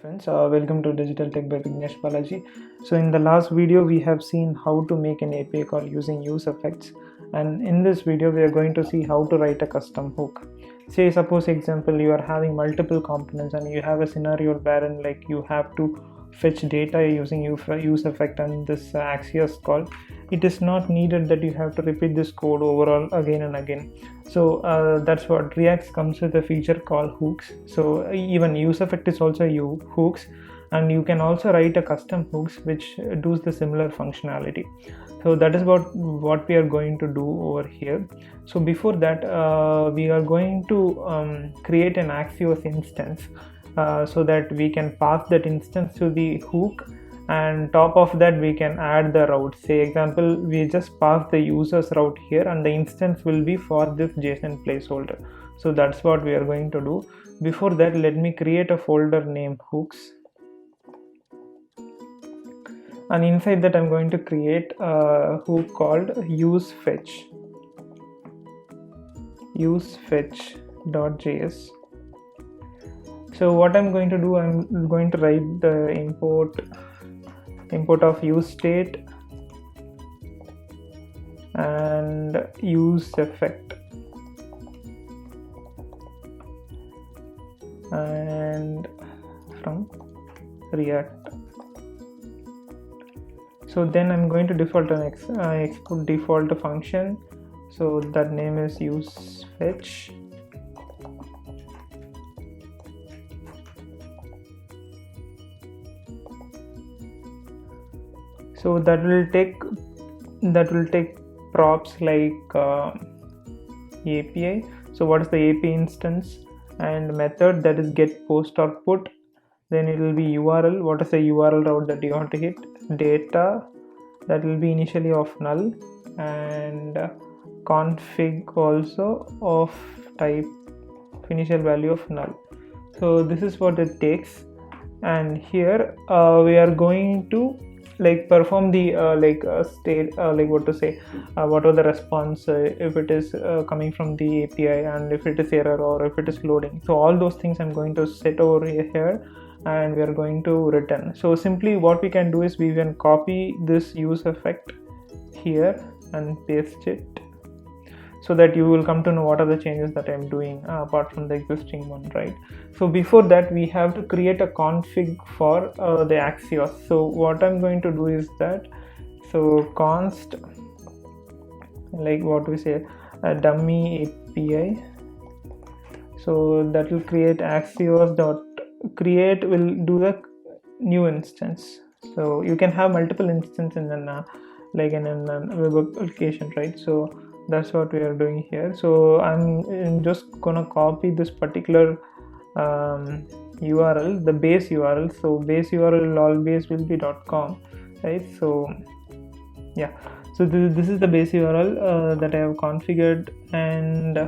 friends, welcome to Digital Tech by Vignesh Balaji. So in the last video we have seen how to make an API call using use effects, and in this video we are going to see how to write a custom hook. Say suppose example you are having multiple components and you have a scenario wherein like you have to fetch data using use effect and this Axios call. It is not needed that you have to repeat this code overall again and again. So that's what React comes with a feature called hooks. So even use effect is also hooks, and you can also write a custom hooks which does the similar functionality. So that is what we are going to do over here. So before that we are going to create an Axios instance so that we can pass that instance to the hook, and top of that we can add the route. Say example we just pass the user's route here and the instance will be for this JSON placeholder. So that's what we are going to do. Before that, let me create a folder named hooks, and inside that I'm going to create a hook called usefetch.js. So what I'm going to do, I'm going to write the import of use state and use effect and from React. So then I'm going to default an export default function. So that name is usefetch. So that will take props like API. So what is the API instance, and method that is get post or put. Then it will be URL. What is the URL route that you want to hit? Data that will be initially of null, and config also of type initial value of null. So this is what it takes, and here we are going to perform the state what are the response if it is coming from the API, and if it is error or if it is loading. So all those things I'm going to set over here, and we are going to return. So simply what we can do is we can copy this use effect here and paste it, so that you will come to know what are the changes that I'm doing apart from the existing one, right? So before that we have to create a config for the Axios. So what I'm going to do is that, so const a dummy API. So that will create Axios dot create will do the new instance. So you can have multiple instances in an web application, right? So that's what we are doing here. So I'm just gonna copy this particular URL, the base URL. So base URL always will be .com, right? So yeah, so this is the base URL that I have configured, and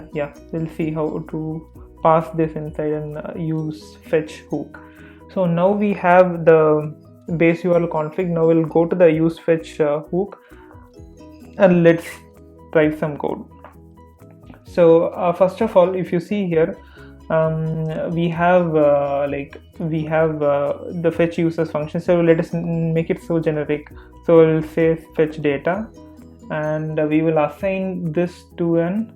we'll see how to pass this inside and use fetch hook. So now we have the base URL config. Now we'll go to the use fetch hook, and let's write some code. So first of all, if you see here, we have the fetch users function. So let us make it so generic. So we'll say fetch data, and we will assign this to an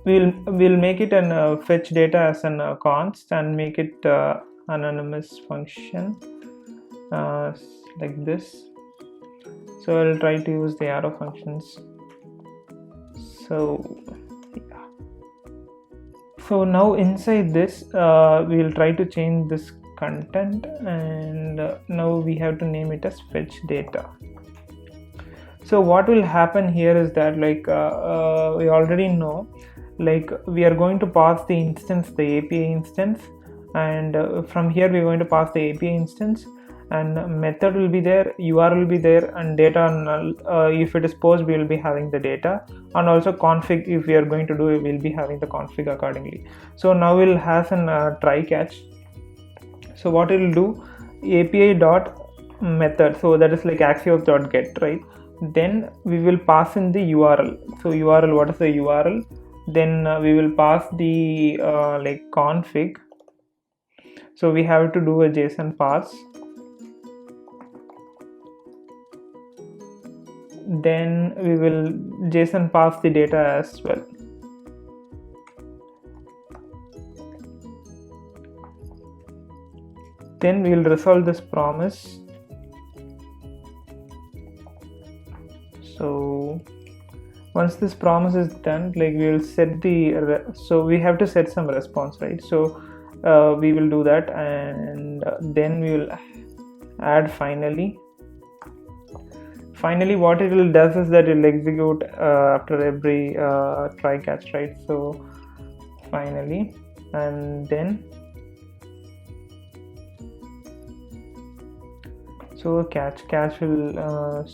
we'll make it an fetch data as an const, and make it anonymous function like this. So I'll try to use the arrow functions. So yeah. So now inside this we'll try to change this content, and now we have to name it as fetch data. So what will happen here is that we already know, we are going to pass the instance, the API instance, and from here we are going to pass the API instance, and method will be there, URL will be there, and data null. If it is post, we will be having the data, and also config. If we are going to do it, we will be having the config accordingly. So now we'll have an try catch. So what it will do, API dot method. So that is like Axios dot get, right? Then we will pass in the URL. So URL, what is the URL? Then we will pass the config So we have to do a JSON parse. Then we will JSON parse the data as well. Then we will resolve this promise. So once this promise is done, like we will set the so we have to set some response, right? So we will do that, and then we will add finally. Finally, what it will does is that it will execute after every try catch, right? So finally, and then so catch will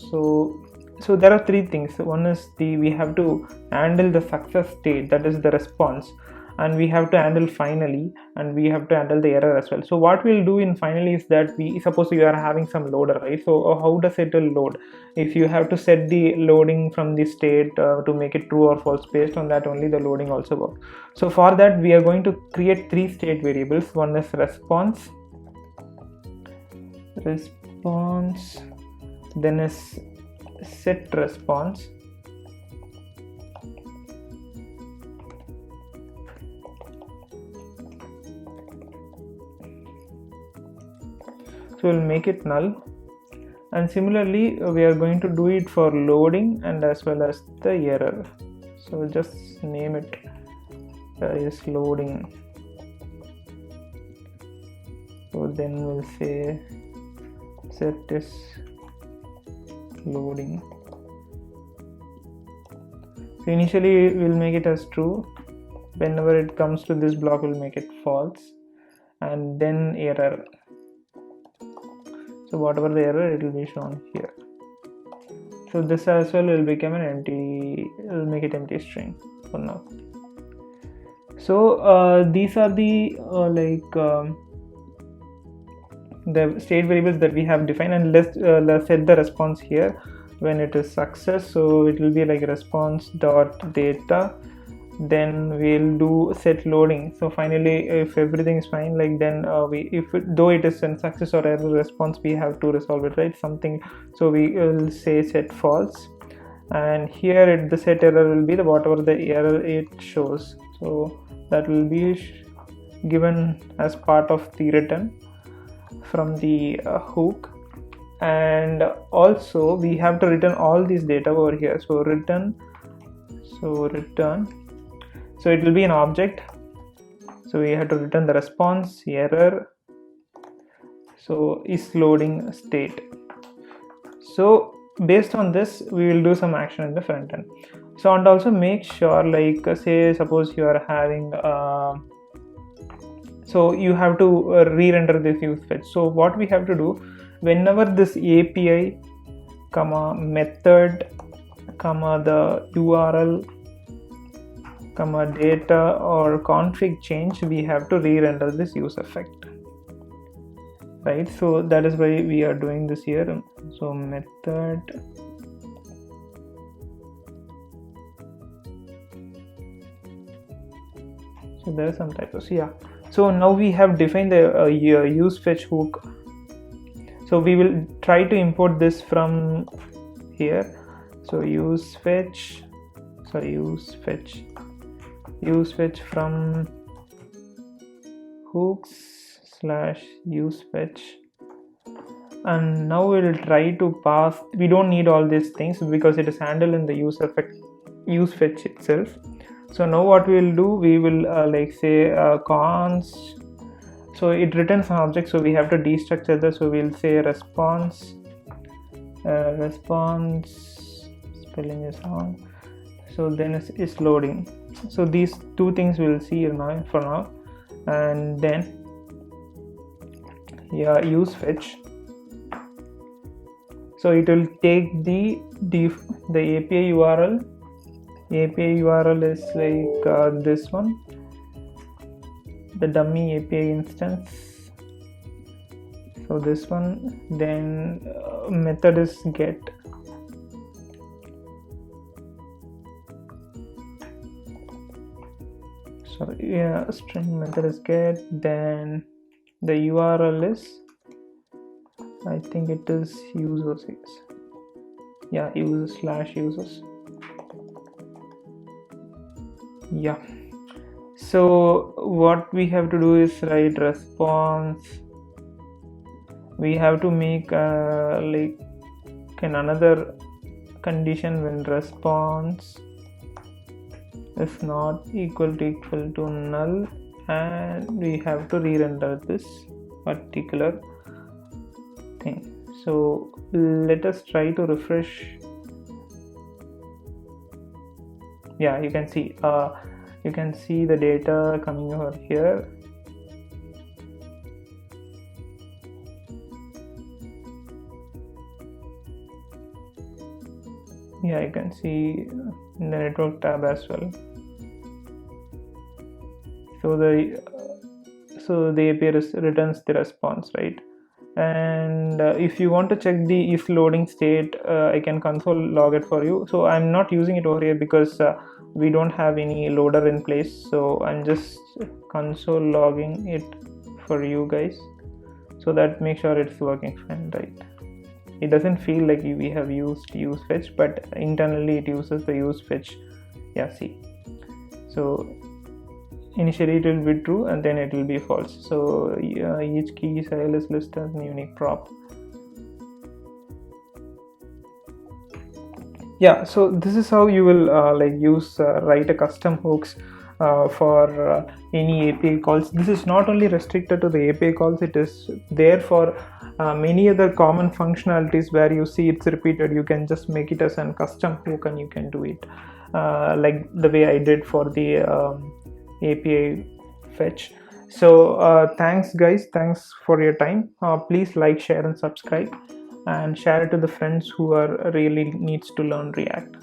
so there are three things. One is we have to handle the success state, that is the response, and we have to handle finally, and we have to handle the error as well. So what we'll do in finally is that we suppose you are having some loader, right? So how does it will load? If you have to set the loading from the state to make it true or false, based on that only the loading also works. So for that we are going to create three state variables. One is response, then is set response, so we'll make it null. And similarly we are going to do it for loading and as well as the error. So just name it is loading. So then we'll say set is loading. So initially we'll make it as true. Whenever it comes to this block, we'll make it false, and then error. So whatever the error, it will be shown here. So this as well will become an empty, will make it empty string for now. So these are the the state variables that we have defined, and let's set the response here when it is success. So it will be like response dot data. Then we'll do set loading. So finally, if everything is fine, like then though it is in success or error response, we have to resolve it, right? Something. So we will say set false, and here the set error will be the whatever the error it shows. So that will be given as part of the return from the hook. And also we have to return all this data over here. So return, so it will be an object. So we have to return the response, error, so is loading state. So based on this we will do some action in the front end. So and also make sure, like say suppose you are having so you have to re-render this use fetch. So what we have to do, whenever this API comma method comma the URL comma data or config change, we have to re-render this use effect, right? So that is why we are doing this here. So method so there are some typos, yeah. So now we have defined the use fetch hook. So we will try to import this from here. So use fetch from hooks / use fetch, and now we will try to pass. We don't need all these things because it is handled in the use fetch itself. So now what we will do, we will like say const. So it returns an object, so we have to destructure this. So we'll say response spelling is wrong. So then it's loading. So these two things we'll see now for now. And then yeah, use fetch. So it will take the API URL. API URL is like this one, the dummy API instance. So this one, then method is get. So yeah, string method is get, then The URL is, I think it is users, yeah, users/users. Yeah, so what we have to do is write response. We have to make like another condition when response is not equal to null, and we have to re-render this particular thing. So let us try to refresh. Yeah, you can see the data coming over here. Yeah, you can see in the network tab as well. So the API returns the response, right? And if you want to check the if loading state, I can console log it for you. So I'm not using it over here because we don't have any loader in place, so I'm just console logging it for you guys, so that make sure it's working fine, right? It doesn't feel like we have used use fetch, but internally it uses the use fetch. Yeah, see, so initially it will be true and then it will be false. So each key cell is listed as a unique prop. Yeah, so this is how you will write a custom hooks for any API calls. This is not only restricted to the API calls, it is there for many other common functionalities where you see it's repeated. You can just make it as a custom hook and you can do it like the way I did for the API fetch. So thanks guys, thanks for your time. Please like, share and subscribe, and share it to the friends who are really needs to learn React.